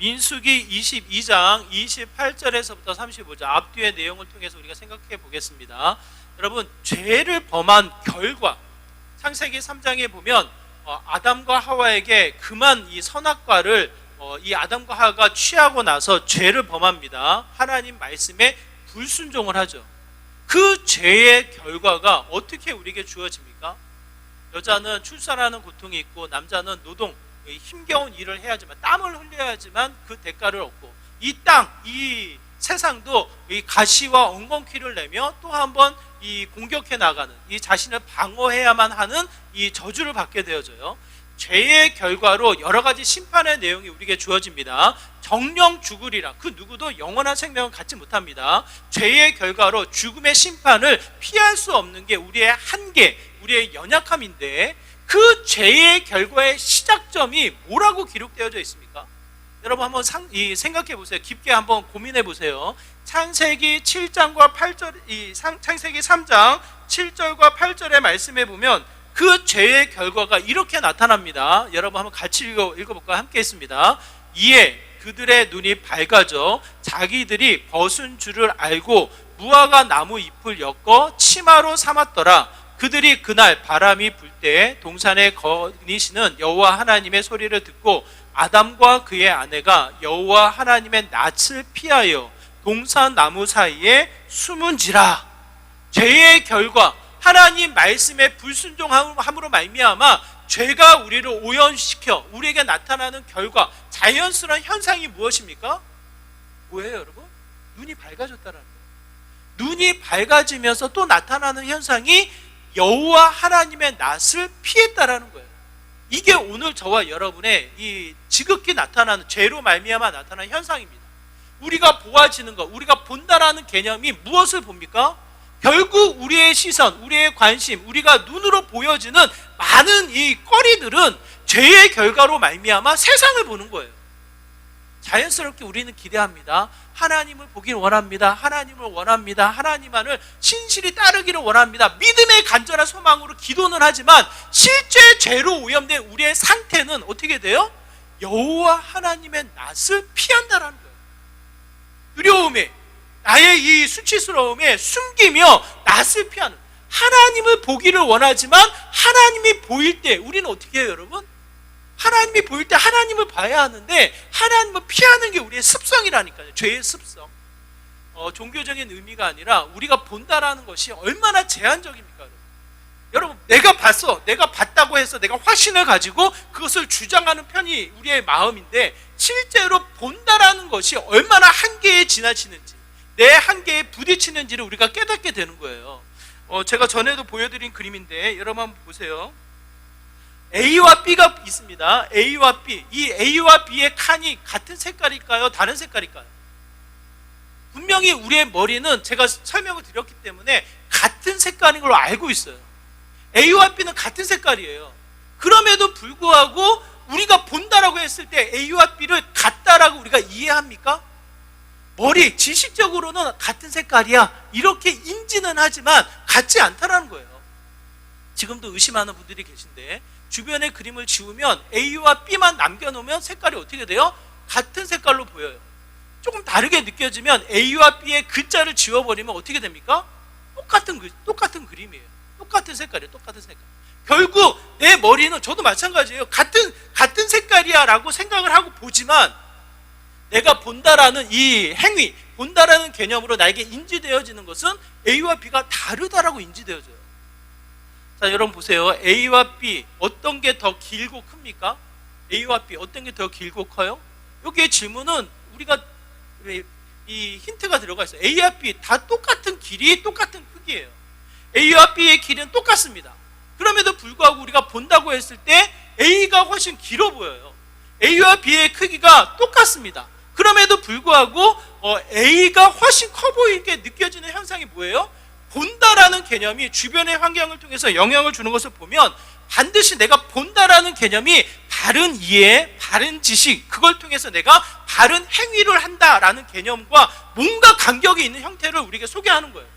민수기 22장 28절에서부터 35절 앞뒤의 내용을 통해서 우리가 생각해 보겠습니다. 여러분, 죄를 범한 결과 창세기 3장에 보면 아담과 하와에게 그만 이 선악과를 이 아담과 하와가 취하고 나서 죄를 범합니다. 하나님 말씀에 불순종을 하죠. 그 죄의 결과가 어떻게 우리에게 주어집니까? 여자는 출산하는 고통이 있고 남자는 노동, 힘겨운 일을 해야지만, 땀을 흘려야지만 그 대가를 얻고, 이 땅, 이 세상도 이 가시와 엉겅퀴를 내며 또 한 번 이 공격해 나가는, 이 자신을 방어해야만 하는 이 저주를 받게 되어져요. 죄의 결과로 여러 가지 심판의 내용이 우리에게 주어집니다. 정령 죽으리라. 그 누구도 영원한 생명을 갖지 못합니다. 죄의 결과로 죽음의 심판을 피할 수 없는 게 우리의 한계, 우리의 연약함인데, 그 죄의 결과의 시작점이 뭐라고 기록되어져 있습니까? 여러분 한번 생각해 보세요. 깊게 한번 고민해 보세요. 창세기 7장과 8절, 창세기 3장 7절과 8절의 말씀에 보면 그 죄의 결과가 이렇게 나타납니다. 여러분 한번 같이 읽어볼까요? 함께 했습니다. 이에 그들의 눈이 밝아져 자기들이 벗은 줄을 알고 무화과 나무 잎을 엮어 치마로 삼았더라. 그들이 그날 바람이 불 때 동산에 거니시는 여호와 하나님의 소리를 듣고 아담과 그의 아내가 여호와 하나님의 낯을 피하여 동산 나무 사이에 숨은지라. 죄의 결과, 하나님 말씀에 불순종함으로 말미암아 죄가 우리를 오염시켜 우리에게 나타나는 결과, 자연스러운 현상이 무엇입니까? 뭐예요, 여러분? 눈이 밝아졌다는 거예요. 눈이 밝아지면서 또 나타나는 현상이 여호와 하나님의 낯을 피했다라는 거예요. 이게 오늘 저와 여러분의 이 지극히 나타나는, 죄로 말미암아 나타나는 현상입니다. 우리가 보아지는 것, 우리가 본다라는 개념이 무엇을 봅니까? 결국 우리의 시선, 우리의 관심, 우리가 눈으로 보여지는 많은 이 거리들은 죄의 결과로 말미암아 세상을 보는 거예요. 자연스럽게 우리는 기대합니다. 하나님을 보길 원합니다. 하나님을 원합니다. 하나님만을 신실히 따르기를 원합니다. 믿음의 간절한 소망으로 기도는 하지만 실제 죄로 오염된 우리의 상태는 어떻게 돼요? 여호와 하나님의 낯을 피한다라는 거예요. 두려움에, 나의 이 수치스러움에 숨기며 낯을 피하는, 하나님을 보기를 원하지만 하나님이 보일 때 우리는 어떻게 해요, 여러분? 하나님이 보일 때 하나님을 봐야 하는데 하나님을 피하는 게 우리의 습성이라니까요. 죄의 습성. 종교적인 의미가 아니라 우리가 본다라는 것이 얼마나 제한적입니까? 여러분, 내가 봤어, 내가 봤다고 해서 내가 확신을 가지고 그것을 주장하는 편이 우리의 마음인데, 실제로 본다라는 것이 얼마나 한계에 지나치는지, 내 한계에 부딪히는지를 우리가 깨닫게 되는 거예요. 제가 전에도 보여드린 그림인데 여러분 한번 보세요. A와 B가 있습니다. A와 B. 이 A와 B의 칸이 같은 색깔일까요? 다른 색깔일까요? 분명히 우리의 머리는 제가 설명을 드렸기 때문에 같은 색깔인 걸로 알고 있어요. A와 B는 같은 색깔이에요. 그럼에도 불구하고 우리가 본다라고 했을 때 A와 B를 같다라고 우리가 이해합니까? 머리, 지식적으로는 같은 색깔이야, 이렇게 인지는 하지만 같지 않다라는 거예요. 지금도 의심하는 분들이 계신데, 주변에 그림을 지우면 A와 B만 남겨놓으면 색깔이 어떻게 돼요? 같은 색깔로 보여요. 조금 다르게 느껴지면 A와 B의 글자를 지워버리면 어떻게 됩니까? 똑같은 그림이에요. 똑같은 색깔이에요. 똑같은 색깔. 결국 내 머리는, 저도 마찬가지예요. 같은 색깔이야 라고 생각을 하고 보지만, 내가 본다라는 이 행위, 본다라는 개념으로 나에게 인지되어지는 것은 A와 B가 다르다라고 인지되어져요. 자, 여러분 보세요. A와 B 어떤 게 더 길고 큽니까? A와 B 어떤 게 더 길고 커요? 여기에 질문은 우리가 이 힌트가 들어가 있어요. A와 B 다 똑같은 길이, 똑같은 크기예요. A와 B의 길은 똑같습니다. 그럼에도 불구하고 우리가 본다고 했을 때 A가 훨씬 길어 보여요. A와 B의 크기가 똑같습니다. 그럼에도 불구하고 A가 훨씬 커 보이게 느껴지는 현상이 뭐예요? 본다라는 개념이 주변의 환경을 통해서 영향을 주는 것을 보면 반드시 내가 본다라는 개념이 바른 이해, 바른 지식, 그걸 통해서 내가 바른 행위를 한다라는 개념과 뭔가 간격이 있는 형태를 우리에게 소개하는 거예요.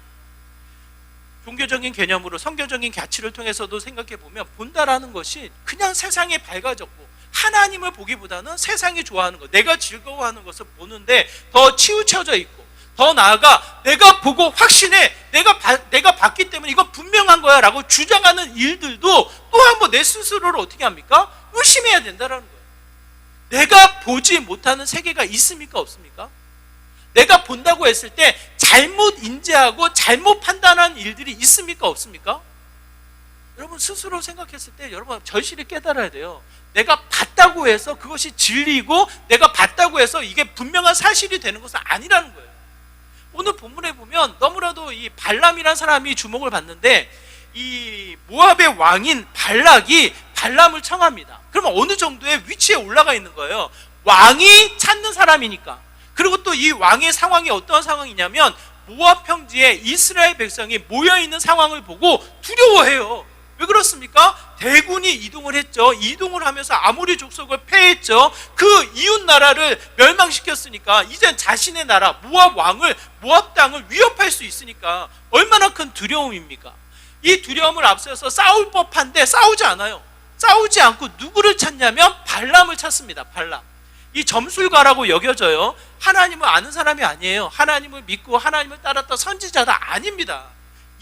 종교적인 개념으로 성경적인 가치를 통해서도 생각해 보면 본다라는 것이 그냥 세상에 밝아졌고 하나님을 보기보다는 세상이 좋아하는 것, 내가 즐거워하는 것을 보는데 더 치우쳐져 있고, 더 나아가 내가 보고 확신해, 내가 봤기 때문에 이건 분명한 거야 라고 주장하는 일들도 또 한 번 내 스스로를 어떻게 합니까? 의심해야 된다는 거예요. 내가 보지 못하는 세계가 있습니까? 없습니까? 내가 본다고 했을 때 잘못 인지하고 잘못 판단하는 일들이 있습니까? 없습니까? 여러분 스스로 생각했을 때 여러분 절실히 깨달아야 돼요. 내가 봤다고 해서 그것이 진리고, 내가 봤다고 해서 이게 분명한 사실이 되는 것은 아니라는 거예요. 오늘 본문에 보면 너무나도 이 발람이라는 사람이 주목을 받는데, 이 모압의 왕인 발락이 발람을 청합니다. 그러면 어느 정도의 위치에 올라가 있는 거예요. 왕이 찾는 사람이니까. 그리고 또 이 왕의 상황이 어떠한 상황이냐면, 모압 평지에 이스라엘 백성이 모여있는 상황을 보고 두려워해요. 왜 그렇습니까? 대군이 이동을 했죠. 이동을 하면서 아모리 족속을 패했죠. 그 이웃 나라를 멸망시켰으니까 이젠 자신의 나라 모압 왕을, 모압 땅을 위협할 수 있으니까 얼마나 큰 두려움입니까? 이 두려움을 앞서서 싸울 법한데 싸우지 않아요. 싸우지 않고 누구를 찾냐면 발람을 찾습니다. 발람. 이 점술가라고 여겨져요. 하나님을 아는 사람이 아니에요. 하나님을 믿고 하나님을 따랐던 선지자다 아닙니다.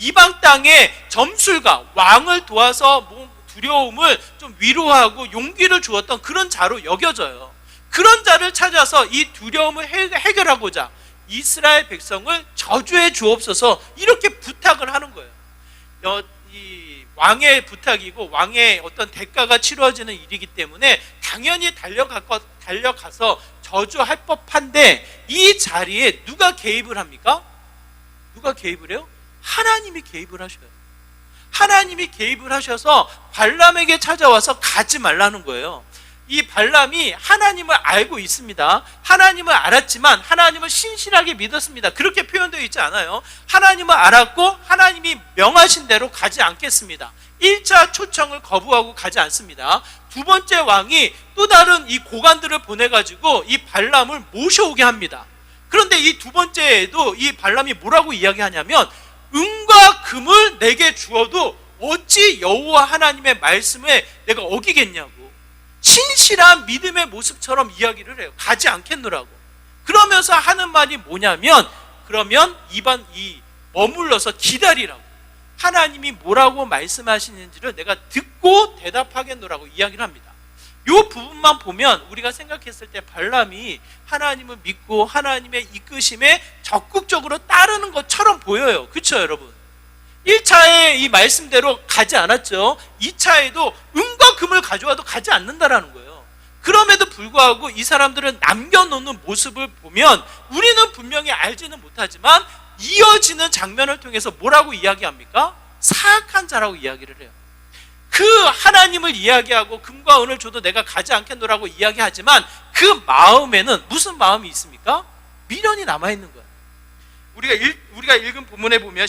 이방 땅에 점술가, 왕을 도와서 두려움을 좀 위로하고 용기를 주었던 그런 자로 여겨져요. 그런 자를 찾아서 이 두려움을 해결하고자 이스라엘 백성을 저주해 주옵소서 이렇게 부탁을 하는 거예요. 이 왕의 부탁이고 왕의 어떤 대가가 치러지는 일이기 때문에 당연히 달려가서 저주할 법한데, 이 자리에 누가 개입을 합니까? 누가 개입을 해요? 하나님이 개입을 하셔요. 하나님이 개입을 하셔서 발람에게 찾아와서 가지 말라는 거예요. 이 발람이 하나님을 알고 있습니다. 하나님을 알았지만 하나님을 신실하게 믿었습니다. 그렇게 표현되어 있지 않아요. 하나님을 알았고 하나님이 명하신 대로 가지 않겠습니다. 1차 초청을 거부하고 가지 않습니다. 두 번째 왕이 또 다른 이 고관들을 보내가지고 이 발람을 모셔오게 합니다. 그런데 이 두 번째에도 이 발람이 뭐라고 이야기하냐면, 은과 금을 내게 주어도 어찌 여호와 하나님의 말씀에 내가 어기겠냐고, 신실한 믿음의 모습처럼 이야기를 해요. 가지 않겠노라고. 그러면서 하는 말이 뭐냐면, 그러면 머물러서 기다리라고, 하나님이 뭐라고 말씀하시는지를 내가 듣고 대답하겠노라고 이야기를 합니다. 이 부분만 보면 우리가 생각했을 때 발람이 하나님을 믿고 하나님의 이끄심에 적극적으로 따르는 것처럼 보여요. 그렇죠 여러분? 1차에 이 말씀대로 가지 않았죠. 2차에도 은과 금을 가져와도 가지 않는다라는 거예요. 그럼에도 불구하고 이 사람들은 남겨놓는 모습을 보면 우리는 분명히 알지는 못하지만 이어지는 장면을 통해서 뭐라고 이야기합니까? 사악한 자라고 이야기를 해요. 그 하나님을 이야기하고 금과 은을 줘도 내가 가지 않겠노라고 이야기하지만 그 마음에는 무슨 마음이 있습니까? 미련이 남아있는 거예요. 우리가 읽은 본문에 보면,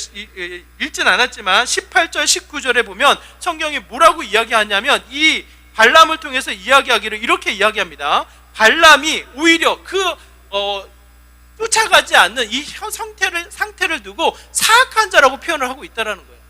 읽진 않았지만 18절 19절에 보면 성경이 뭐라고 이야기하냐면, 이 발람을 통해서 이야기하기를 이렇게 이야기합니다. 발람이 오히려 쫓아가지 않는 이 상태를 두고 사악한 자라고 표현을 하고 있다는 거예요.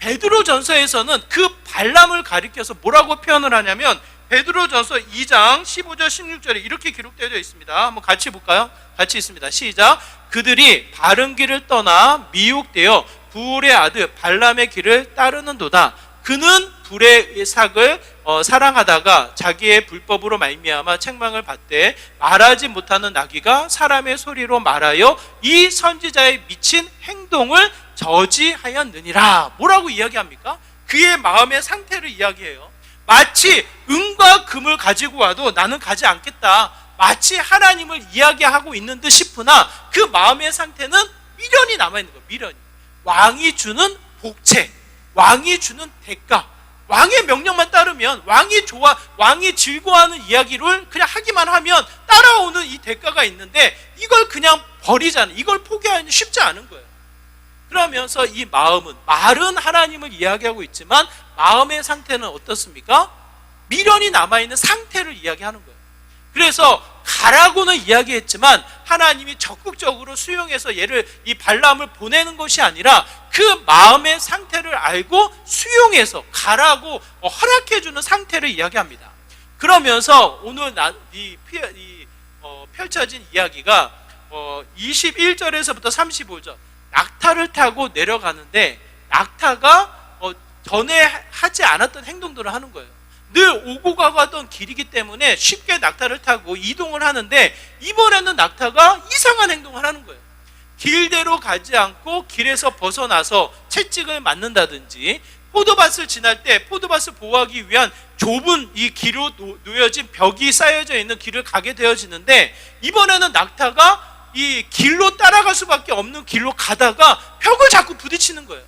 베드로전서에서는 그 발람을 가리켜서 뭐라고 표현을 하냐면, 베드로전서 2장 15절 16절에 이렇게 기록되어 있습니다. 한번 같이 볼까요? 같이 있습니다. 시작. 그들이 바른 길을 떠나 미혹되어 부울의 아들 발람의 길을 따르는도다. 그는 불의 삭을 사랑하다가 자기의 불법으로 말미암아 책망을 받되 말하지 못하는 나귀가 사람의 소리로 말하여 이 선지자의 미친 행동을 저지하였느니라. 뭐라고 이야기합니까? 그의 마음의 상태를 이야기해요. 마치 은과 금을 가지고 와도 나는 가지 않겠다, 마치 하나님을 이야기하고 있는 듯 싶으나 그 마음의 상태는 미련이 남아있는 거예요. 미련이. 왕이 주는 복채, 왕이 주는 대가, 왕의 명령만 따르면, 왕이 즐거워하는 이야기를 그냥 하기만 하면 따라오는 이 대가가 있는데, 이걸 그냥 버리자는, 이걸 포기하기는 쉽지 않은 거예요. 그러면서 이 마음은, 말은 하나님을 이야기하고 있지만 마음의 상태는 어떻습니까? 미련이 남아있는 상태를 이야기하는 거예요. 그래서 가라고는 이야기했지만 하나님이 적극적으로 수용해서 이 발람을 보내는 것이 아니라 그 마음의 상태를 알고 수용해서 가라고 허락해주는 상태를 이야기합니다. 그러면서 오늘 펼쳐진 이야기가 21절에서부터 35절, 낙타를 타고 내려가는데 낙타가 전에 하지 않았던 행동들을 하는 거예요. 늘 오고 가고 하던 길이기 때문에 쉽게 낙타를 타고 이동을 하는데 이번에는 낙타가 이상한 행동을 하는 거예요. 길대로 가지 않고 길에서 벗어나서 채찍을 맞는다든지, 포도밭을 지날 때 포도밭을 보호하기 위한 좁은 이 길로 놓여진 벽이 쌓여져 있는 길을 가게 되어지는데, 이번에는 낙타가 이 길로 따라갈 수밖에 없는 길로 가다가 벽을 자꾸 부딪히는 거예요.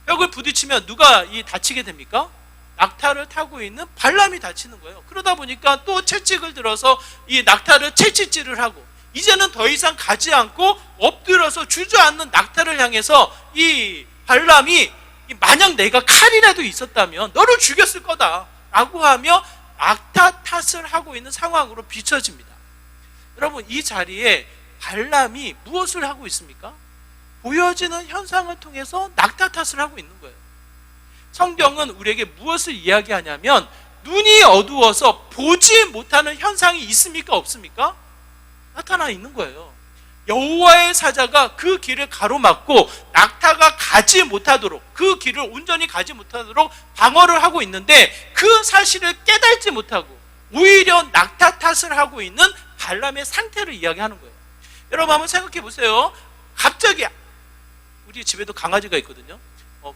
벽을 부딪히면 누가 다치게 됩니까? 낙타를 타고 있는 발람이 다치는 거예요. 그러다 보니까 또 채찍을 들어서 이 낙타를 채찍질을 하고, 이제는 더 이상 가지 않고 엎드려서 주저앉는 낙타를 향해서 이 발람이 만약 내가 칼이라도 있었다면 너를 죽였을 거다 라고 하며 낙타 탓을 하고 있는 상황으로 비춰집니다. 여러분, 이 자리에 발람이 무엇을 하고 있습니까? 보여지는 현상을 통해서 낙타 탓을 하고 있는 거예요. 성경은 우리에게 무엇을 이야기하냐면, 눈이 어두워서 보지 못하는 현상이 있습니까? 없습니까? 나타나 있는 거예요. 여호와의 사자가 그 길을 가로막고 낙타가 가지 못하도록, 그 길을 온전히 가지 못하도록 방어를 하고 있는데, 그 사실을 깨닫지 못하고 오히려 낙타 탓을 하고 있는 발람의 상태를 이야기하는 거예요. 여러분, 한번 생각해 보세요. 갑자기 우리 집에도 강아지가 있거든요.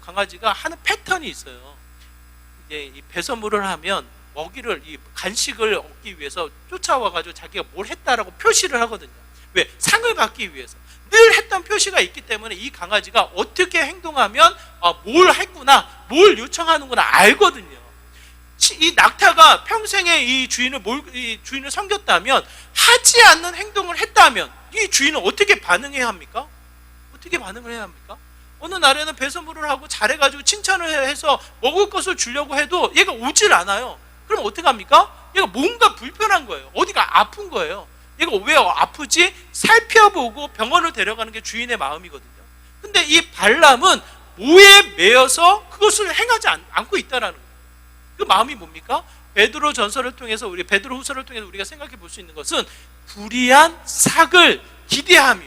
강아지가 하는 패턴이 있어요. 이제 이 배설물을 하면 먹이를, 이 간식을 얻기 위해서 쫓아와가지고 자기가 뭘 했다라고 표시를 하거든요. 왜? 상을 받기 위해서. 늘 했던 표시가 있기 때문에 이 강아지가 어떻게 행동하면 뭘 했구나, 뭘 요청하는구나 알거든요. 이 낙타가 평생에 이 주인을 섬겼다면, 하지 않는 행동을 했다면 이 주인은 어떻게 반응해야 합니까? 어떻게 반응을 해야 합니까? 어느 날에는 배설물을 하고 잘해가지고 칭찬을 해서 먹을 것을 주려고 해도 얘가 오질 않아요. 그럼 어떻게 합니까? 얘가 뭔가 불편한 거예요. 어디가 아픈 거예요. 얘가 왜 아프지? 살펴보고 병원을 데려가는 게 주인의 마음이거든요. 근데 이 발람은 모에 매여서 그것을 행하지 않고 있다라는 거예요. 그 마음이 뭡니까? 베드로 전서를 통해서, 베드로 후서를 통해서 우리가 생각해 볼 수 있는 것은 불의한 삭을 기대하며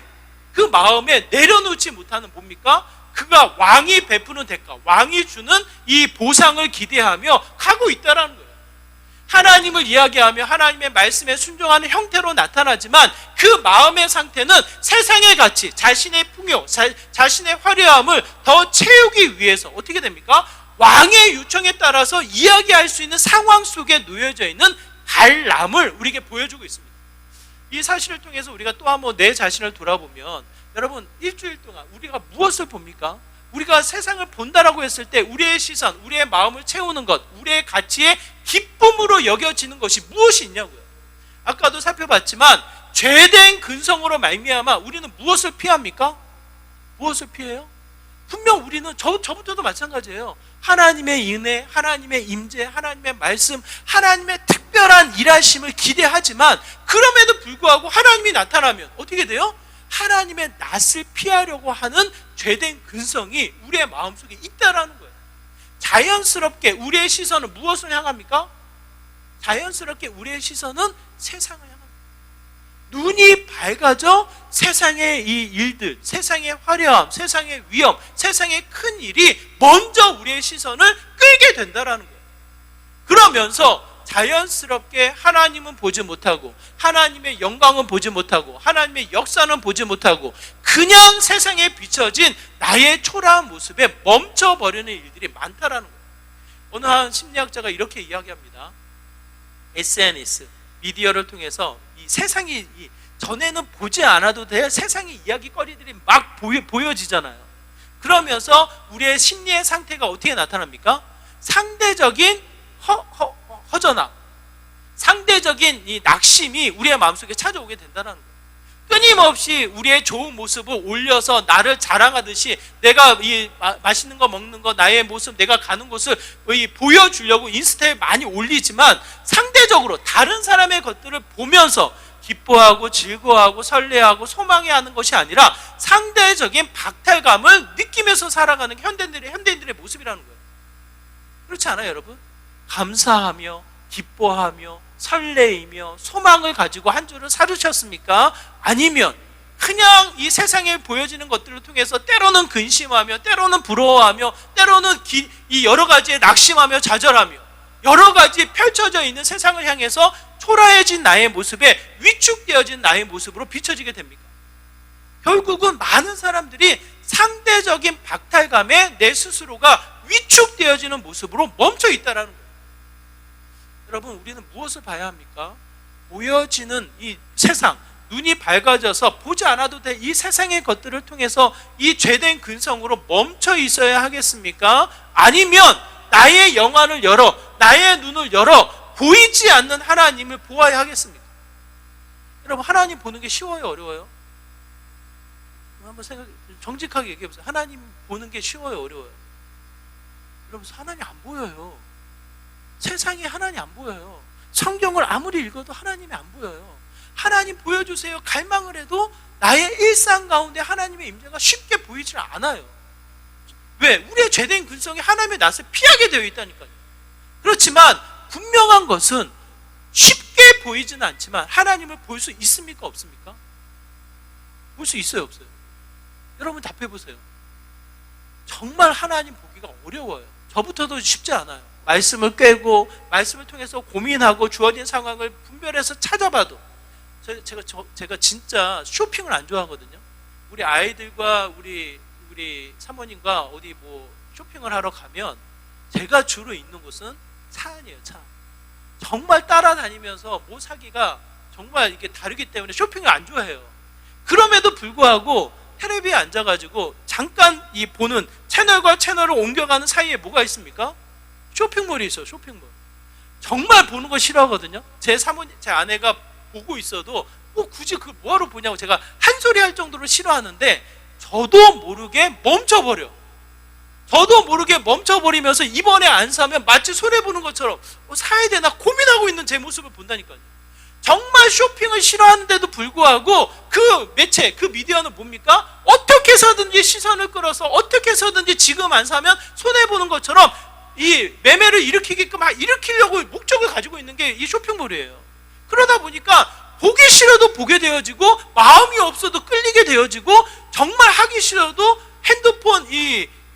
그 마음에 내려놓지 못하는 뭡니까? 그가 왕이 베푸는 대가, 왕이 주는 이 보상을 기대하며 가고 있다라는 거예요. 하나님을 이야기하며 하나님의 말씀에 순종하는 형태로 나타나지만, 그 마음의 상태는 세상의 가치, 자신의 풍요, 자신의 화려함을 더 채우기 위해서 어떻게 됩니까? 왕의 요청에 따라서 이야기할 수 있는 상황 속에 놓여져 있는 발람을 우리에게 보여주고 있습니다. 이 사실을 통해서 우리가 또 한번 내 자신을 돌아보면, 여러분, 일주일 동안 우리가 무엇을 봅니까? 우리가 세상을 본다라고 했을 때 우리의 시선, 우리의 마음을 채우는 것, 우리의 가치의 기쁨으로 여겨지는 것이 무엇이 있냐고요. 아까도 살펴봤지만 죄된 근성으로 말미암아 우리는 무엇을 피합니까? 무엇을 피해요? 분명 우리는 저부터도 마찬가지예요. 하나님의 은혜, 하나님의 임재, 하나님의 말씀, 하나님의 특별한 일하심을 기대하지만, 그럼에도 불구하고 하나님이 나타나면 어떻게 돼요? 하나님의 낯을 피하려고 하는 죄된 근성이 우리의 마음속에 있다라는 거예요. 자연스럽게 우리의 시선은 무엇을 향합니까? 자연스럽게 우리의 시선은 세상을 향합니다. 눈이 밝아져 세상의 이 일들, 세상의 화려함, 세상의 위험, 세상의 큰 일이 먼저 우리의 시선을 끌게 된다라는 거예요. 그러면서 자연스럽게 하나님은 보지 못하고, 하나님의 영광은 보지 못하고, 하나님의 역사는 보지 못하고, 그냥 세상에 비춰진 나의 초라한 모습에 멈춰버리는 일들이 많다라는 거예요. 어느 한 심리학자가 이렇게 이야기합니다. SNS, 미디어를 통해서 이 세상이 전에는 보지 않아도 될 세상의 이야기거리들이 막 보여지잖아요. 그러면서 우리의 심리의 상태가 어떻게 나타납니까? 상대적인 허전함, 상대적인 이 낙심이 우리의 마음속에 찾아오게 된다는 거예요. 끊임없이 우리의 좋은 모습을 올려서 나를 자랑하듯이, 내가 이 맛있는 거 먹는 거, 나의 모습, 내가 가는 곳을 보여주려고 인스타에 많이 올리지만, 상대적으로 다른 사람의 것들을 보면서 기뻐하고 즐거워하고 설레하고 소망해하는 것이 아니라 상대적인 박탈감을 느끼면서 살아가는 현대인들의 모습이라는 거예요. 그렇지 않아요, 여러분? 감사하며 기뻐하며 설레이며 소망을 가지고 한 주를 살으셨습니까? 아니면 그냥 이 세상에 보여지는 것들을 통해서 때로는 근심하며 때로는 부러워하며 때로는 이 여러 가지에 낙심하며 좌절하며 여러 가지 펼쳐져 있는 세상을 향해서 초라해진 나의 모습에 위축되어진 나의 모습으로 비춰지게 됩니까? 결국은 많은 사람들이 상대적인 박탈감에 내 스스로가 위축되어지는 모습으로 멈춰 있다는 거예요. 여러분, 우리는 무엇을 봐야 합니까? 보여지는 이 세상, 눈이 밝아져서 보지 않아도 될 이 세상의 것들을 통해서 이 죄된 근성으로 멈춰 있어야 하겠습니까? 아니면 나의 영안을 열어, 나의 눈을 열어 보이지 않는 하나님을 보아야 하겠습니까? 여러분, 하나님 보는 게 쉬워요, 어려워요? 한번 정직하게 얘기해 보세요. 하나님 보는 게 쉬워요, 어려워요? 여러분, 하나님 안 보여요. 세상에 하나님 안 보여요. 성경을 아무리 읽어도 하나님이 안 보여요. 하나님 보여주세요 갈망을 해도 나의 일상 가운데 하나님의 임재가 쉽게 보이질 않아요. 왜? 우리의 죄된 근성이 하나님의 낯을 피하게 되어 있다니까요. 그렇지만 분명한 것은 쉽게 보이지는 않지만 하나님을 볼 수 있습니까? 없습니까? 볼 수 있어요? 없어요? 여러분 답해 보세요. 정말 하나님 보기가 어려워요. 저부터도 쉽지 않아요. 말씀을 꿰고 말씀을 통해서 고민하고 주어진 상황을 분별해서 찾아봐도 제가 진짜 쇼핑을 안 좋아하거든요. 우리 아이들과 우리 사모님과 어디 뭐 쇼핑을 하러 가면 제가 주로 있는 곳은 차 안이에요. 차. 정말 따라다니면서 뭐 사기가 정말 이게 다르기 때문에 쇼핑을 안 좋아해요. 그럼에도 불구하고 텔레비에 앉아가지고 잠깐 이 보는 채널과 채널을 옮겨가는 사이에 뭐가 있습니까? 쇼핑몰이 있어요. 쇼핑몰. 정말 보는 거 싫어하거든요. 제 아내가 보고 있어도 굳이 그걸 뭐하러 보냐고 제가 한 소리 할 정도로 싫어하는데 저도 모르게 멈춰버리면서 이번에 안 사면 마치 손해보는 것처럼 사야 되나 고민하고 있는 제 모습을 본다니까요. 정말 쇼핑을 싫어하는데도 불구하고 그 매체, 그 미디어는 뭡니까? 어떻게 해서든지 시선을 끌어서 어떻게 해서든지 지금 안 사면 손해보는 것처럼 이 매매를 일으키게끔 일으키려고 목적을 가지고 있는 게 이 쇼핑몰이에요. 그러다 보니까 보기 싫어도 보게 되어지고 마음이 없어도 끌리게 되어지고 정말 하기 싫어도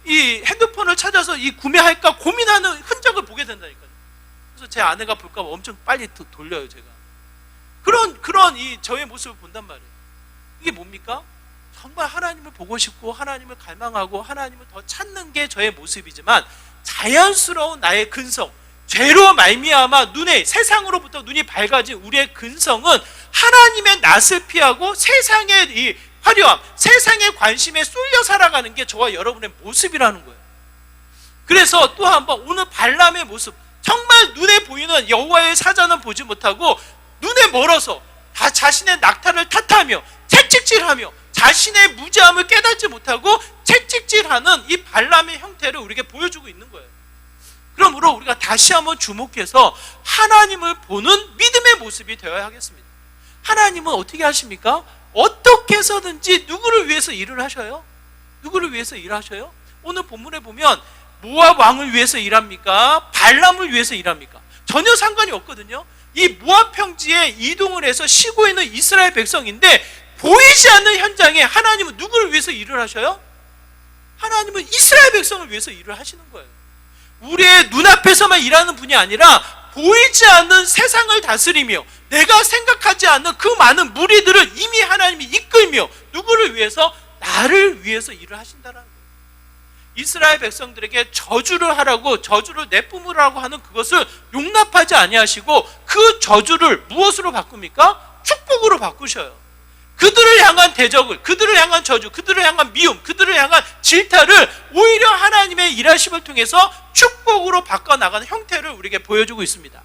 이 핸드폰을 찾아서 구매할까 고민하는 흔적을 보게 된다니까요. 그래서 제 아내가 볼까 봐 엄청 빨리 돌려요, 제가. 그런 저의 모습을 본단 말이에요. 이게 뭡니까? 정말 하나님을 보고 싶고 하나님을 갈망하고 하나님을 더 찾는 게 저의 모습이지만 자연스러운 나의 근성, 죄로 말미암아 세상으로부터 눈이 밝아진 우리의 근성은 하나님의 낯을 피하고 세상의 이 화려함, 세상의 관심에 쏠려 살아가는 게 저와 여러분의 모습이라는 거예요. 그래서 또 한번 오늘 발람의 모습, 정말 눈에 보이는 여호와의 사자는 보지 못하고 눈에 멀어서 다 자신의 낙타를 탓하며 채찍질하며 자신의 무지함을 깨닫지 못하고 채찍질하는 이 발람의 형태를 우리에게 보여주고 있는 거예요. 그러므로 우리가 다시 한번 주목해서 하나님을 보는 믿음의 모습이 되어야 하겠습니다. 하나님은 어떻게 하십니까? 어떻게 해서든지 누구를 위해서 일을 하셔요? 누구를 위해서 일하셔요? 오늘 본문에 보면 모압 왕을 위해서 일합니까? 발람을 위해서 일합니까? 전혀 상관이 없거든요. 이 모압 평지에 이동을 해서 쉬고 있는 이스라엘 백성인데 보이지 않는 현장에 하나님은 누구를 위해서 일을 하셔요? 하나님은 이스라엘 백성을 위해서 일을 하시는 거예요. 우리의 눈앞에서만 일하는 분이 아니라 보이지 않는 세상을 다스리며 내가 생각하지 않는 그 많은 무리들을 이미 하나님이 이끌며 누구를 위해서? 나를 위해서 일을 하신다는 거예요. 이스라엘 백성들에게 저주를 하라고, 저주를 내뿜으라고 하는 그것을 용납하지 아니하시고 그 저주를 무엇으로 바꿉니까? 축복으로 바꾸셔요. 그들을 향한 대적을, 그들을 향한 저주, 그들을 향한 미움, 그들을 향한 질타를 오히려 하나님의 일하심을 통해서 축복으로 바꿔나가는 형태를 우리에게 보여주고 있습니다.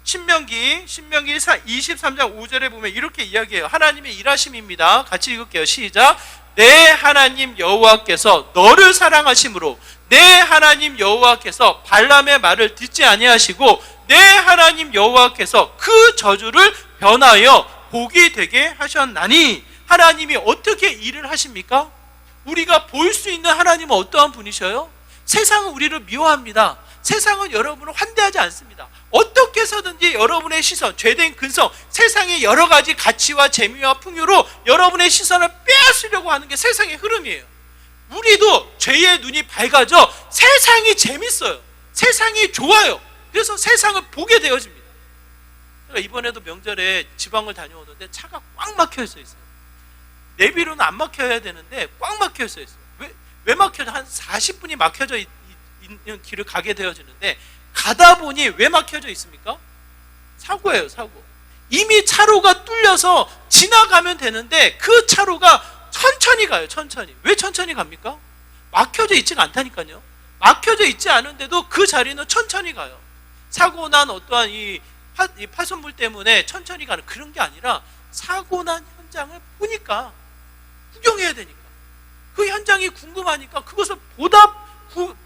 신명기 23장 5절에 보면 이렇게 이야기해요. 하나님의 일하심입니다. 같이 읽을게요. 시작. 내 하나님 여호와께서 너를 사랑하심으로 내 하나님 여호와께서 발람의 말을 듣지 아니하시고 내 하나님 여호와께서 그 저주를 변하여 복이 되게 하셨나니. 하나님이 어떻게 일을 하십니까? 우리가 볼 수 있는 하나님은 어떠한 분이셔요? 세상은 우리를 미워합니다. 세상은 여러분을 환대하지 않습니다. 어떻게 어떻게 해서든지 여러분의 시선, 죄된 근성, 세상의 여러 가지 가치와 재미와 풍요로 여러분의 시선을 빼앗으려고 하는 게 세상의 흐름이에요. 우리도 죄의 눈이 밝아져 세상이 재밌어요. 세상이 좋아요. 그래서 세상을 보게 되어집니다. 제가 이번에도 명절에 지방을 다녀오는데 차가 꽉 막혀 있어요. 내비로는 안 막혀야 되는데 꽉 막혀 있어요. 왜 막혀져? 한 40분이 막혀져 있는 길을 가게 되어지는데, 가다 보니 왜 막혀져 있습니까? 사고예요, 사고. 이미 차로가 뚫려서 지나가면 되는데 그 차로가 천천히 가요, 천천히. 왜 천천히 갑니까? 막혀져 있지가 않다니까요. 막혀져 있지 않은데도 그 자리는 천천히 가요. 사고 난 어떠한 이 파손물 때문에 천천히 가는 그런 게 아니라, 사고 난 현장을 보니까, 구경해야 되니까, 그 현장이 궁금하니까 그것을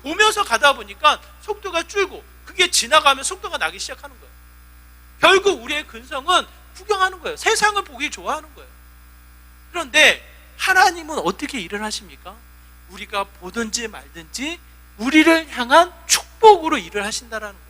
보면서 가다 보니까 속도가 줄고, 그게 지나가면 속도가 나기 시작하는 거예요. 결국 우리의 근성은 구경하는 거예요. 세상을 보기 좋아하는 거예요. 그런데 하나님은 어떻게 일을 하십니까? 우리가 보든지 말든지 우리를 향한 축복으로 일을 하신다라는 거예요.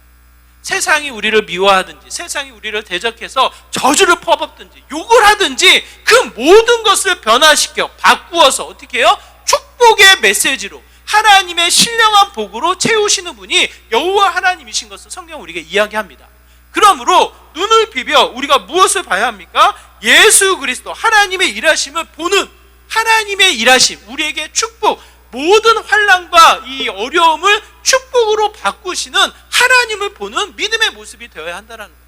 세상이 우리를 미워하든지, 세상이 우리를 대적해서 저주를 퍼붓든지 욕을 하든지, 그 모든 것을 변화시켜 바꾸어서 어떻게 해요? 축복의 메시지로, 하나님의 신령한 복으로 채우시는 분이 여호와 하나님이신 것을 성경은 우리에게 이야기합니다. 그러므로 눈을 비벼 우리가 무엇을 봐야 합니까? 예수 그리스도, 하나님의 일하심을 보는, 하나님의 일하심, 우리에게 축복, 모든 환난과 이 어려움을 축복으로 바꾸시는 하나님을 보는 믿음의 모습이 되어야 한다는 거예요.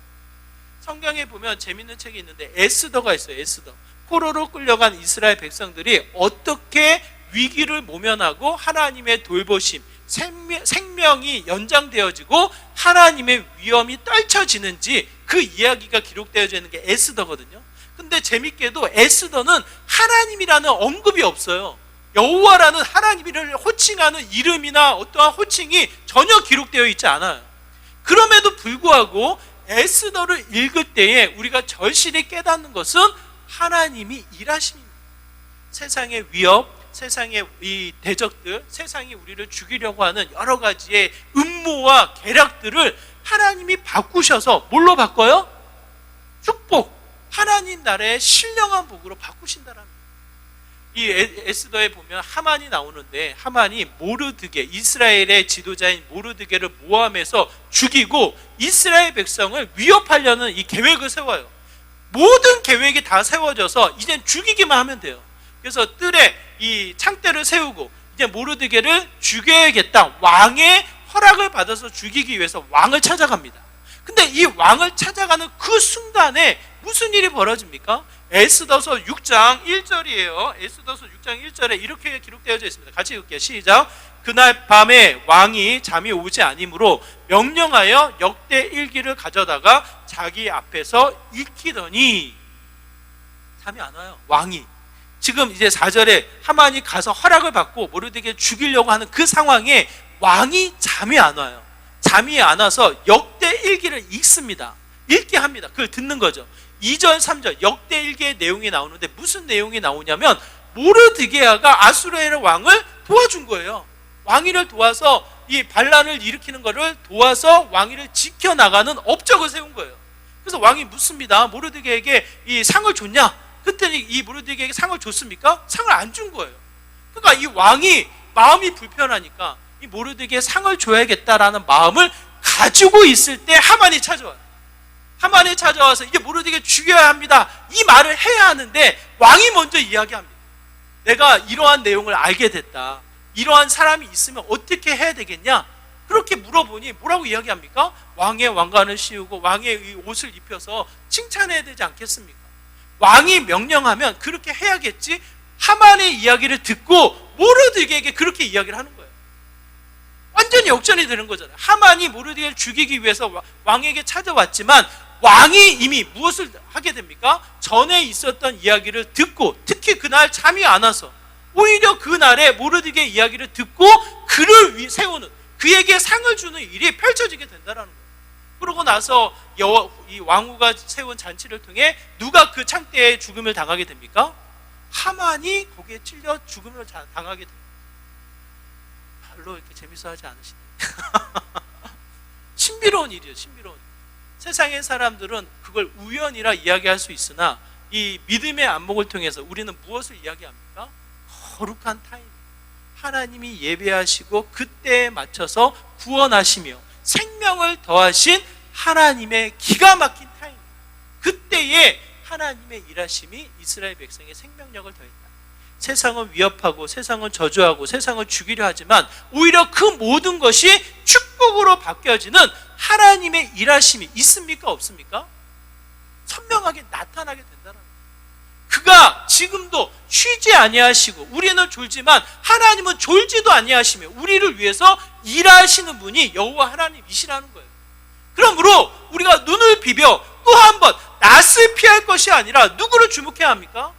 성경에 보면 재밌는 책이 있는데, 에스더가 있어요. 에스더. 포로로 끌려간 이스라엘 백성들이 어떻게 위기를 모면하고 하나님의 돌보심, 생명이 연장되어지고 하나님의 위엄이 떨쳐지는지, 그 이야기가 기록되어져 있는 게 에스더거든요. 근데 재밌게도 에스더는 하나님이라는 언급이 없어요. 여호와라는 하나님을 호칭하는 이름이나 어떠한 호칭이 전혀 기록되어 있지 않아요. 그럼에도 불구하고 에스더를 읽을 때에 우리가 절실히 깨닫는 것은 하나님이 일하십니다. 세상의 위협, 세상의 이 대적들, 세상이 우리를 죽이려고 하는 여러 가지의 음모와 계략들을 하나님이 바꾸셔서 뭘로 바꿔요? 축복, 하나님 나라의 신령한 복으로 바꾸신다라는 거예요. 이 에스더에 보면 하만이 나오는데, 하만이 모르드게, 이스라엘의 지도자인 모르드게를 모함해서 죽이고 이스라엘 백성을 위협하려는 이 계획을 세워요. 모든 계획이 다 세워져서 이젠 죽이기만 하면 돼요. 그래서 뜰에 이 창대를 세우고 이제 모르드게를 죽여야겠다, 왕의 허락을 받아서 죽이기 위해서 왕을 찾아갑니다. 근데 이 왕을 찾아가는 그 순간에 무슨 일이 벌어집니까? 에스더서 6장 1절이에요. 에스더서 6장 1절에 이렇게 기록되어져 있습니다. 같이 읽을게요. 시작. 그날 밤에 왕이 잠이 오지 아니므로 명령하여 역대 일기를 가져다가 자기 앞에서 읽히더니, 잠이 안 와요. 왕이 지금 이제 4절에 하만이 가서 허락을 받고 모르드게 죽이려고 하는 그 상황에 왕이 잠이 안 와요. 잠이 안 와서 역대 일기를 읽습니다. 읽게 합니다. 그걸 듣는 거죠. 2절 3절 역대 일기의 내용이 나오는데, 무슨 내용이 나오냐면 모르드게아가 아수르의 왕을 도와준 거예요. 왕위를 도와서 이 반란을 일으키는 것을 도와서 왕위를 지켜나가는 업적을 세운 거예요. 그래서 왕이 묻습니다. 모르드게에게 이 상을 줬냐? 그때는 이 모르드게에게 상을 줬습니까? 상을 안 준 거예요. 그러니까 이 왕이 마음이 불편하니까 이 모르드게에 상을 줘야겠다라는 마음을 가지고 있을 때 하만이 찾아와요. 하만이 찾아와서 이제 모르드게 죽여야 합니다, 이 말을 해야 하는데 왕이 먼저 이야기합니다. 내가 이러한 내용을 알게 됐다. 이러한 사람이 있으면 어떻게 해야 되겠냐? 그렇게 물어보니 뭐라고 이야기합니까? 왕의 왕관을 씌우고 왕의 옷을 입혀서 칭찬해야 되지 않겠습니까? 왕이 명령하면 그렇게 해야겠지. 하만의 이야기를 듣고 모르드게에게 그렇게 이야기를 하는 거예요. 완전히 역전이 되는 거잖아요. 하만이 모르드게를 죽이기 위해서 왕에게 찾아왔지만 왕이 이미 무엇을 하게 됩니까? 전에 있었던 이야기를 듣고, 특히 그날 잠이 안 와서 오히려 그날에 모르드게 이야기를 듣고 그를 세우는, 그에게 상을 주는 일이 펼쳐지게 된다는 거예요. 그러고 나서 이 왕후가 세운 잔치를 통해 누가 그 창대에 죽음을 당하게 됩니까? 하만이 거기에 찔려 죽음을 당하게 됩니다. 별로 이렇게 재밌어 하지 않으시네요. 신비로운 일이에요. 신비로운 일. 세상의 사람들은 그걸 우연이라 이야기할 수 있으나 이 믿음의 안목을 통해서 우리는 무엇을 이야기합니까? 거룩한 타임, 하나님이 예배하시고 그때에 맞춰서 구원하시며 생명을 더하신 하나님의 기가 막힌 타임, 그때에 하나님의 일하심이 이스라엘 백성의 생명력을 더했다. 세상은 위협하고 세상은 저주하고 세상을 죽이려 하지만 오히려 그 모든 것이 축복으로 바뀌어지는 하나님의 일하심이 있습니까? 없습니까? 선명하게 나타나게 된다는 거예요. 그가 지금도 쉬지 아니하시고 우리는 졸지만 하나님은 졸지도 아니하시며 우리를 위해서 일하시는 분이 여호와 하나님이시라는 거예요. 그러므로 우리가 눈을 비벼 또 한 번 낯을 피할 것이 아니라 누구를 주목해야 합니까?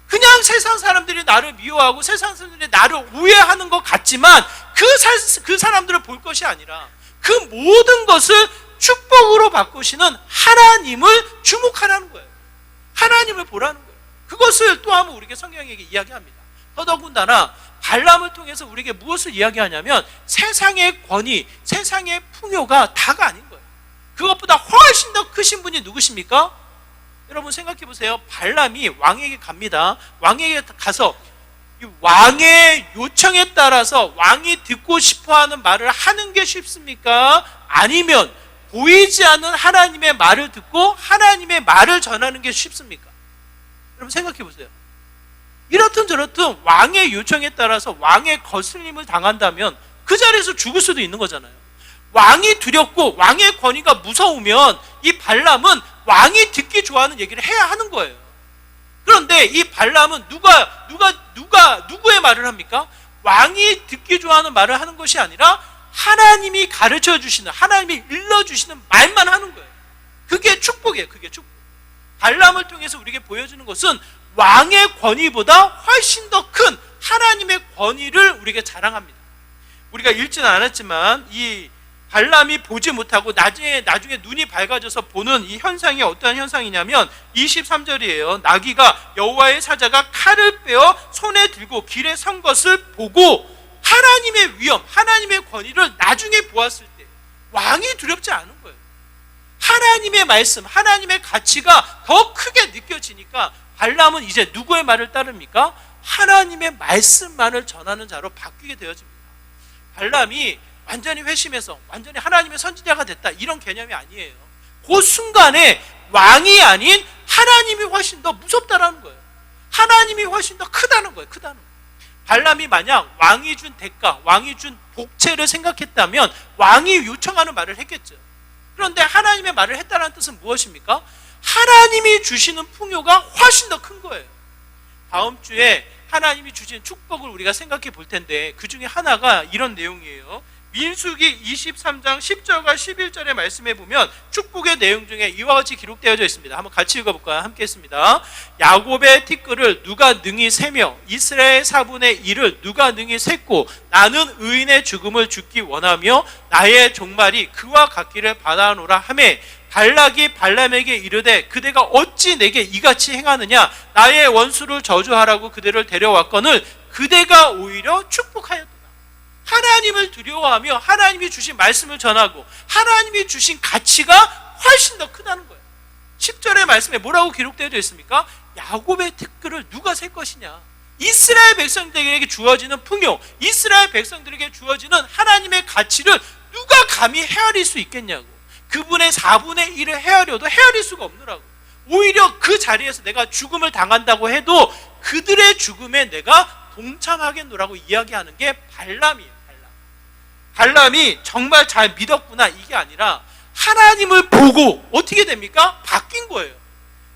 그냥 세상 사람들이 나를 미워하고 세상 사람들이 나를 오해하는 것 같지만 그 사람들을 볼 것이 아니라 그 모든 것을 축복으로 바꾸시는 하나님을 주목하라는 거예요. 하나님을 보라는 거예요. 그것을 또 한번 우리에게 성경에게 이야기합니다. 더더군다나 발람을 통해서 우리에게 무엇을 이야기하냐면 세상의 권위, 세상의 풍요가 다가 아닌 거예요. 그것보다 훨씬 더 크신 분이 누구십니까? 여러분 생각해 보세요. 발람이 왕에게 갑니다. 왕에게 가서 이 왕의 요청에 따라서 왕이 듣고 싶어하는 말을 하는 게 쉽습니까? 아니면 보이지 않는 하나님의 말을 듣고 하나님의 말을 전하는 게 쉽습니까? 여러분 생각해 보세요. 이렇든 저렇든 왕의 요청에 따라서 왕의 거슬림을 당한다면 그 자리에서 죽을 수도 있는 거잖아요. 왕이 두렵고 왕의 권위가 무서우면 이 발람은 왕이 듣기 좋아하는 얘기를 해야 하는 거예요. 그런데 이 발람은 누구의 말을 합니까? 왕이 듣기 좋아하는 말을 하는 것이 아니라 하나님이 가르쳐 주시는, 하나님이 일러주시는 말만 하는 거예요. 그게 축복이에요. 그게 축복. 발람을 통해서 우리에게 보여주는 것은 왕의 권위보다 훨씬 더 큰 하나님의 권위를 우리에게 자랑합니다. 우리가 읽지는 않았지만 이 발람이 보지 못하고 나중에 눈이 밝아져서 보는 이 현상이 어떠한 현상이냐면 23절이에요. 나귀가 여호와의 사자가 칼을 빼어 손에 들고 길에 선 것을 보고 하나님의 위엄, 하나님의 권위를 나중에 보았을 때 왕이 두렵지 않은 거예요. 하나님의 말씀, 하나님의 가치가 더 크게 느껴지니까 발람은 이제 누구의 말을 따릅니까? 하나님의 말씀만을 전하는 자로 바뀌게 되어집니다. 발람이 완전히 회심해서 완전히 하나님의 선지자가 됐다 이런 개념이 아니에요. 그 순간에 왕이 아닌 하나님이 훨씬 더 무섭다라는 거예요. 하나님이 훨씬 더 크다는 거예요. 크다는 거예요. 발람이 만약 왕이 준 대가, 왕이 준 복채를 생각했다면 왕이 요청하는 말을 했겠죠. 그런데 하나님의 말을 했다는 뜻은 무엇입니까? 하나님이 주시는 풍요가 훨씬 더 큰 거예요. 다음 주에 하나님이 주신 축복을 우리가 생각해 볼 텐데 그 중에 하나가 이런 내용이에요. 민수기 23장 10절과 11절의 말씀에 보면 축복의 내용 중에 이와 같이 기록되어져 있습니다. 한번 같이 읽어볼까요? 함께 했습니다. 야곱의 티끌을 누가 능히 세며 이스라엘 4분의 1을 누가 능히 셌고 나는 의인의 죽음을 죽기 원하며 나의 종말이 그와 같기를 바라노라 하매 발락이 발람에게 이르되 그대가 어찌 내게 이같이 행하느냐 나의 원수를 저주하라고 그대를 데려왔거늘 그대가 오히려 축복하였다. 하나님을 두려워하며 하나님이 주신 말씀을 전하고 하나님이 주신 가치가 훨씬 더 크다는 거예요. 10절의 말씀에 뭐라고 기록되어 있습니까? 야곱의 티끌을 누가 셀 것이냐. 이스라엘 백성들에게 주어지는 풍요, 이스라엘 백성들에게 주어지는 하나님의 가치를 누가 감히 헤아릴 수 있겠냐고. 그분의 4분의 1을 헤아려도 헤아릴 수가 없느라고. 오히려 그 자리에서 내가 죽음을 당한다고 해도 그들의 죽음에 내가 동참하겠노라고 이야기하는 게 발람이에요. 발람이 정말 잘 믿었구나 이게 아니라 하나님을 보고 어떻게 됩니까? 바뀐 거예요.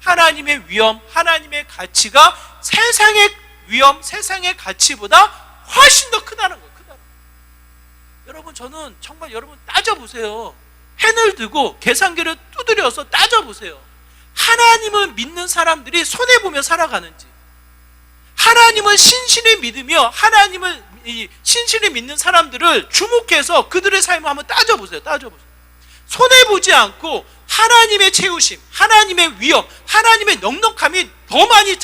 하나님의 위엄, 하나님의 가치가 세상의 위엄, 세상의 가치보다 훨씬 더 크다는 거예요. 크다는 거예요. 여러분 저는 정말 여러분 따져보세요. 펜을 들고 계산기를 두드려서 따져보세요. 하나님을 믿는 사람들이 손해보며 살아가는지, 하나님을 신실히 믿으며 하나님을 신실히 믿는 사람들을 주목해서 그들의 삶을 한번 따져보세요. 따져보세요. 손해보지 않고 하나님의 채우심, 하나님의 위엄, 하나님의 넉넉함이 더 많이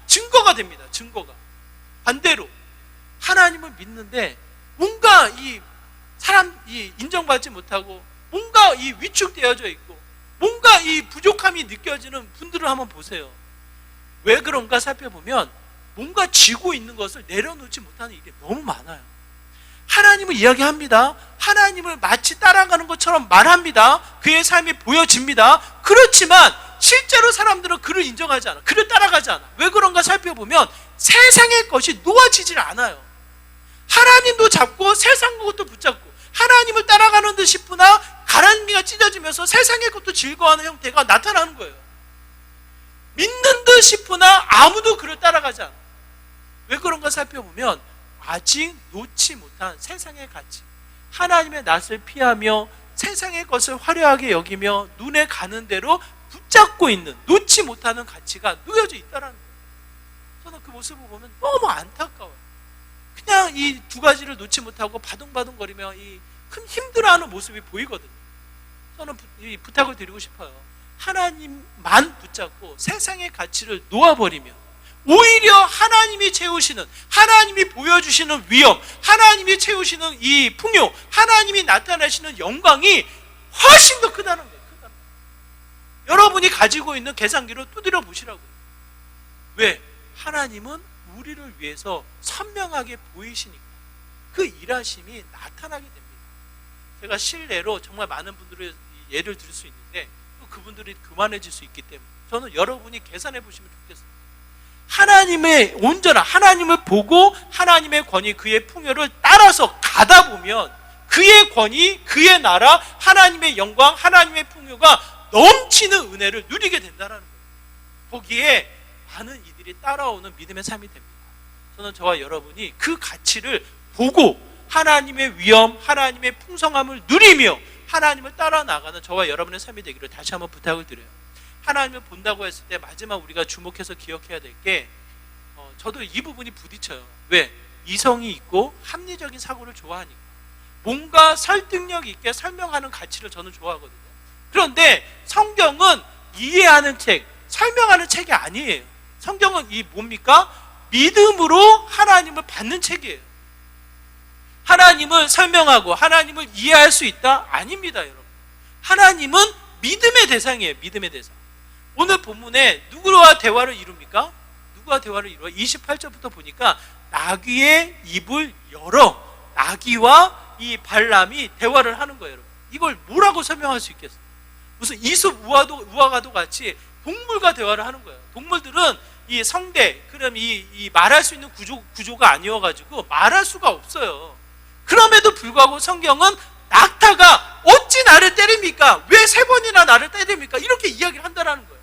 증거가 됩니다. 증거가. 반대로 하나님을 믿는데 뭔가 이 인정받지 못하고 뭔가 이 위축되어져 있고 뭔가 이 부족함이 느껴지는 분들을 한번 보세요. 왜 그런가 살펴보면 뭔가 쥐고 있는 것을 내려놓지 못하는 일이 너무 많아요. 하나님을 이야기합니다. 하나님을 마치 따라가는 것처럼 말합니다. 그의 삶이 보여집니다. 그렇지만 실제로 사람들은 그를 인정하지 않아. 그를 따라가지 않아. 왜 그런가 살펴보면 세상의 것이 놓아지질 않아요. 하나님도 잡고 세상 것도 붙잡고 하나님을 따라가는 듯 싶으나 가랑비가 찢어지면서 세상의 것도 즐거워하는 형태가 나타나는 거예요. 믿는 듯 싶으나 아무도 그를 따라가지 않아. 왜 그런가 살펴보면 아직 놓지 못한 세상의 가치, 하나님의 낯을 피하며 세상의 것을 화려하게 여기며 눈에 가는 대로 붙잡고 있는, 놓지 못하는 가치가 놓여져 있다는 거예요. 저는 그 모습을 보면 너무 안타까워요. 그냥 이 두 가지를 놓지 못하고 바둥바둥거리며 큰 힘들어하는 모습이 보이거든요. 저는 부탁을 드리고 싶어요. 하나님만 붙잡고 세상의 가치를 놓아버리면 오히려 하나님이 채우시는, 하나님이 보여주시는 위엄, 하나님이 채우시는 이 풍요, 하나님이 나타내시는 영광이 훨씬 더 크다는 거예요. 여러분이 가지고 있는 계산기로 두드려 보시라고요. 왜? 하나님은 우리를 위해서 선명하게 보이시니까 그 일하심이 나타나게 됩니다. 제가 실례로 정말 많은 분들의 예를 들 수 있는데 또 그분들이 그만해질 수 있기 때문에 저는 여러분이 계산해 보시면 좋겠습니다. 하나님의 온전한, 하나님을 보고 하나님의 권위, 그의 풍요를 따라서 가다 보면 그의 권위, 그의 나라, 하나님의 영광, 하나님의 풍요가 넘치는 은혜를 누리게 된다는 거예요. 거기에 많은 이들이 따라오는 믿음의 삶이 됩니다. 저는 저와 여러분이 그 가치를 보고 하나님의 위엄, 하나님의 풍성함을 누리며 하나님을 따라 나가는 저와 여러분의 삶이 되기를 다시 한번 부탁을 드려요. 하나님을 본다고 했을 때 마지막 우리가 주목해서 기억해야 될 게 저도 이 부분이 부딪혀요. 왜? 이성이 있고 합리적인 사고를 좋아하니까. 뭔가 설득력 있게 설명하는 가치를 저는 좋아하거든요. 그런데 성경은 이해하는 책, 설명하는 책이 아니에요. 성경은 이 뭡니까? 믿음으로 하나님을 받는 책이에요. 하나님을 설명하고 하나님을 이해할 수 있다? 아닙니다, 여러분. 하나님은 믿음의 대상이에요. 믿음의 대상. 오늘 본문에 누구와 대화를 이룹니까? 누구와 대화를 이루어? 28절부터 보니까 나귀의 입을 열어 나귀와 이 발람이 대화를 하는 거예요, 여러분. 이걸 뭐라고 설명할 수 있겠어요? 무슨 이솝 우화과도 같이 동물과 대화를 하는 거예요. 동물들은 이 성대, 그럼 이 말할 수 있는 구조가 아니어가지고 말할 수가 없어요. 그럼에도 불구하고 성경은 낙타가 어찌 나를 때립니까? 왜 3번이나 나를 때립니까? 이렇게 이야기를 한다는 거예요.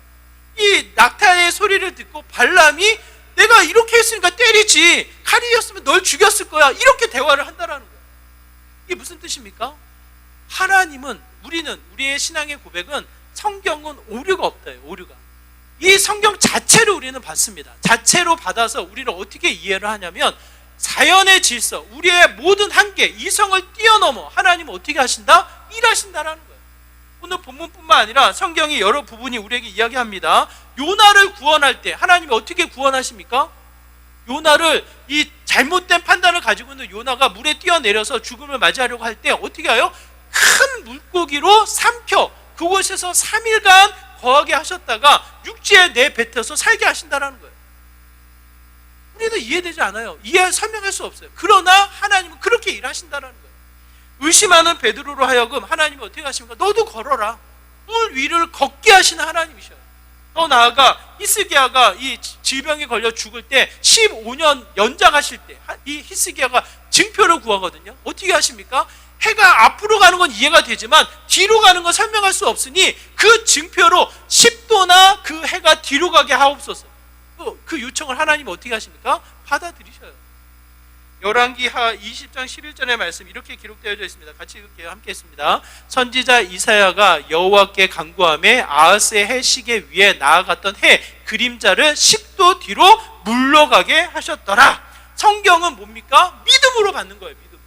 이 낙타의 소리를 듣고 발람이 내가 이렇게 했으니까 때리지, 칼이었으면 널 죽였을 거야, 이렇게 대화를 한다는 거예요. 이게 무슨 뜻입니까? 하나님은, 우리의 신앙의 고백은 성경은 오류가 없다요. 오류가. 이 성경 자체를 우리는 받습니다. 자체로 받아서 우리를 어떻게 이해를 하냐면 자연의 질서, 우리의 모든 한계, 이성을 뛰어넘어 하나님은 어떻게 하신다? 일하신다라는 거예요. 오늘 본문뿐만 아니라 성경이 여러 부분이 우리에게 이야기합니다. 요나를 구원할 때 하나님이 어떻게 구원하십니까? 요나를, 이 잘못된 판단을 가지고 있는 요나가 물에 뛰어내려서 죽음을 맞이하려고 할 때 어떻게 해요? 큰 물고기로 삼켜 그곳에서 3일간 거하게 하셨다가 육지에 내뱉어서 살게 하신다는 거예요. 우리는 이해되지 않아요. 설명할 수 없어요. 그러나 하나님은 그렇게 일하신다는 거예요. 의심하는 베드로로 하여금 하나님은 어떻게 하십니까? 너도 걸어라. 물 위를 걷게 하시는 하나님이셔요. 더 나아가 히스기야가 이 질병에 걸려 죽을 때 15년 연장하실 때 이 히스기야가 증표를 구하거든요. 어떻게 하십니까? 해가 앞으로 가는 건 이해가 되지만 뒤로 가는 건 설명할 수 없으니 그 증표로 10도나 그 해가 뒤로 가게 하옵소서. 그 요청을 하나님은 어떻게 하십니까? 받아들이셔요. 열왕기하 20장 11절의 말씀 이렇게 기록되어 있습니다. 같이 읽을게요. 함께 했습니다. 선지자 이사야가 여호와께 간구하며 아하스의 해 시계 위에 나아갔던 해 그림자를 10도 뒤로 물러가게 하셨더라. 성경은 뭡니까? 믿음으로 받는 거예요. 믿음.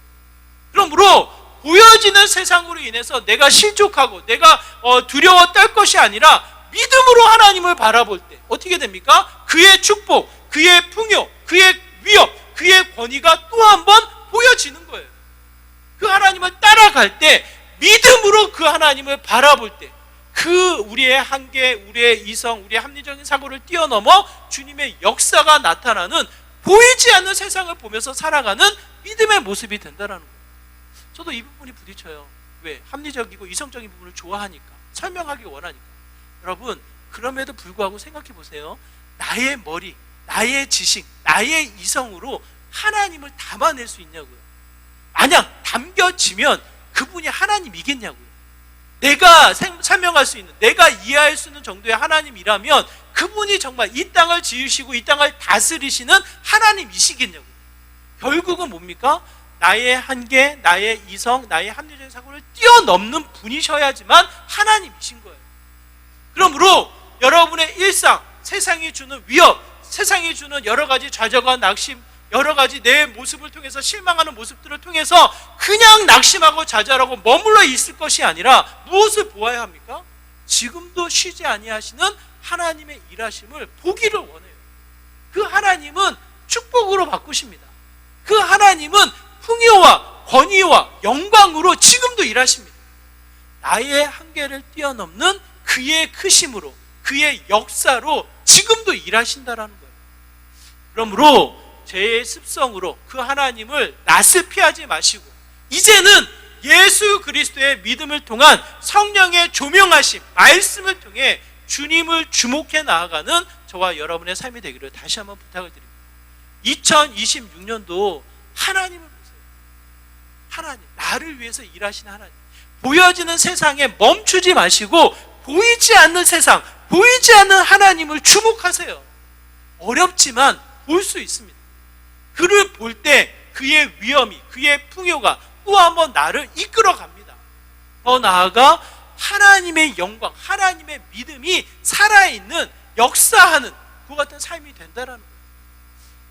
그러므로 보여지는 세상으로 인해서 내가 실족하고 내가 두려워 떨 것이 아니라 믿음으로 하나님을 바라볼 때 어떻게 됩니까? 그의 축복, 그의 풍요, 그의 위협, 그의 권위가 또 한 번 보여지는 거예요. 그 하나님을 따라갈 때, 믿음으로 그 하나님을 바라볼 때, 그 우리의 한계, 우리의 이성, 우리의 합리적인 사고를 뛰어넘어 주님의 역사가 나타나는 보이지 않는 세상을 보면서 살아가는 믿음의 모습이 된다는 거예요. 저도 이 부분이 부딪혀요. 왜? 합리적이고 이성적인 부분을 좋아하니까, 설명하기 원하니까. 여러분, 그럼에도 불구하고 생각해 보세요. 나의 머리, 나의 지식, 나의 이성으로 하나님을 담아낼 수 있냐고요. 만약 담겨지면 그분이 하나님이겠냐고요. 내가 설명할 수 있는, 내가 이해할 수 있는 정도의 하나님이라면 그분이 정말 이 땅을 지으시고 이 땅을 다스리시는 하나님이시겠냐고요. 결국은 뭡니까? 나의 한계, 나의 이성, 나의 합리적인 사고를 뛰어넘는 분이셔야지만 하나님이신 거예요. 그러므로 여러분의 일상, 세상이 주는 위협, 세상이 주는 여러 가지 좌절과 낙심, 여러 가지 내 모습을 통해서 실망하는 모습들을 통해서 그냥 낙심하고 좌절하고 머물러 있을 것이 아니라 무엇을 보아야 합니까? 지금도 쉬지 아니하시는 하나님의 일하심을 보기를 원해요. 그 하나님은 축복으로 바꾸십니다. 그 하나님은 풍요와 권위와 영광으로 지금도 일하십니다. 나의 한계를 뛰어넘는 그의 크심으로, 그의 역사로 지금도 일하신다라는 거예요. 그러므로 죄의 습성으로 그 하나님을 낯을 피하지 마시고 이제는 예수 그리스도의 믿음을 통한 성령의 조명하심, 말씀을 통해 주님을 주목해 나아가는 저와 여러분의 삶이 되기를 다시 한번 부탁을 드립니다. 2026년도 하나님을 보세요. 하나님, 나를 위해서 일하시는 하나님. 보여지는 세상에 멈추지 마시고 보이지 않는 세상, 보이지 않는 하나님을 주목하세요. 어렵지만 볼 수 있습니다. 그를 볼 때 그의 위엄이, 그의 풍요가 또 한번 나를 이끌어 갑니다. 더 나아가 하나님의 영광, 하나님의 믿음이 살아있는, 역사하는 그 같은 삶이 된다는 거예요.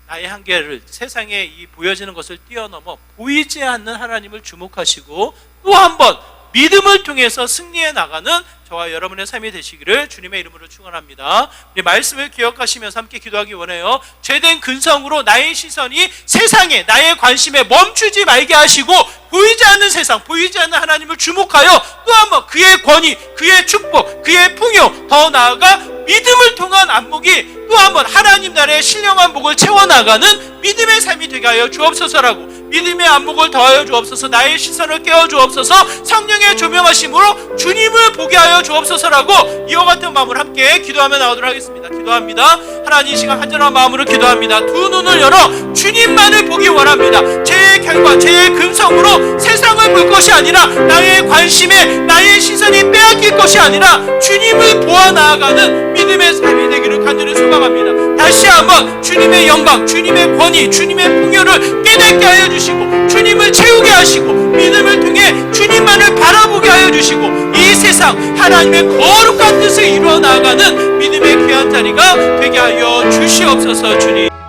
나의 한계를, 세상에 이 보여지는 것을 뛰어넘어 보이지 않는 하나님을 주목하시고 또 한번 믿음을 통해서 승리해 나가는 저와 여러분의 삶이 되시기를 주님의 이름으로 축원합니다. 우리 말씀을 기억하시면서 함께 기도하기 원해요. 죄된 근성으로 나의 시선이 세상에, 나의 관심에 멈추지 말게 하시고 보이지 않는 세상, 보이지 않는 하나님을 주목하여 또 한번 그의 권위, 그의 축복, 그의 풍요, 더 나아가 믿음을 통한 안목이 또 한번 하나님 나라의 신령한 복을 채워나가는 믿음의 삶이 되게 하여 주옵소서라고, 믿음의 안목을 더하여 주옵소서, 나의 시선을 깨워 주옵소서, 성령의 조명하심으로 주님을 보게 하여 주옵소서라고 이와 같은 마음을 함께 기도하며 나오도록 하겠습니다. 기도합니다. 하나님, 이 시간 간절한 마음으로 기도합니다. 두 눈을 열어 주님만을 보기 원합니다. 죄의 결과, 죄의 근성으로 세상을 볼 것이 아니라, 나의 관심에 나의 시선이 빼앗길 것이 아니라 주님을 보아 나아가는 믿음의 삶이 되기를 간절히 소망합니다. 다시 한번 주님의 영광, 주님의 권위, 주님의 풍요를 깨닫게 하여 주시고 주님을 채우게 하시고 믿음을 통해 주님만을 바라보게 하여 주시고 이 세상 하나님의 거룩한 뜻을 이루어 나가는 믿음의 귀한 자리가 되게 하여 주시옵소서. 주님.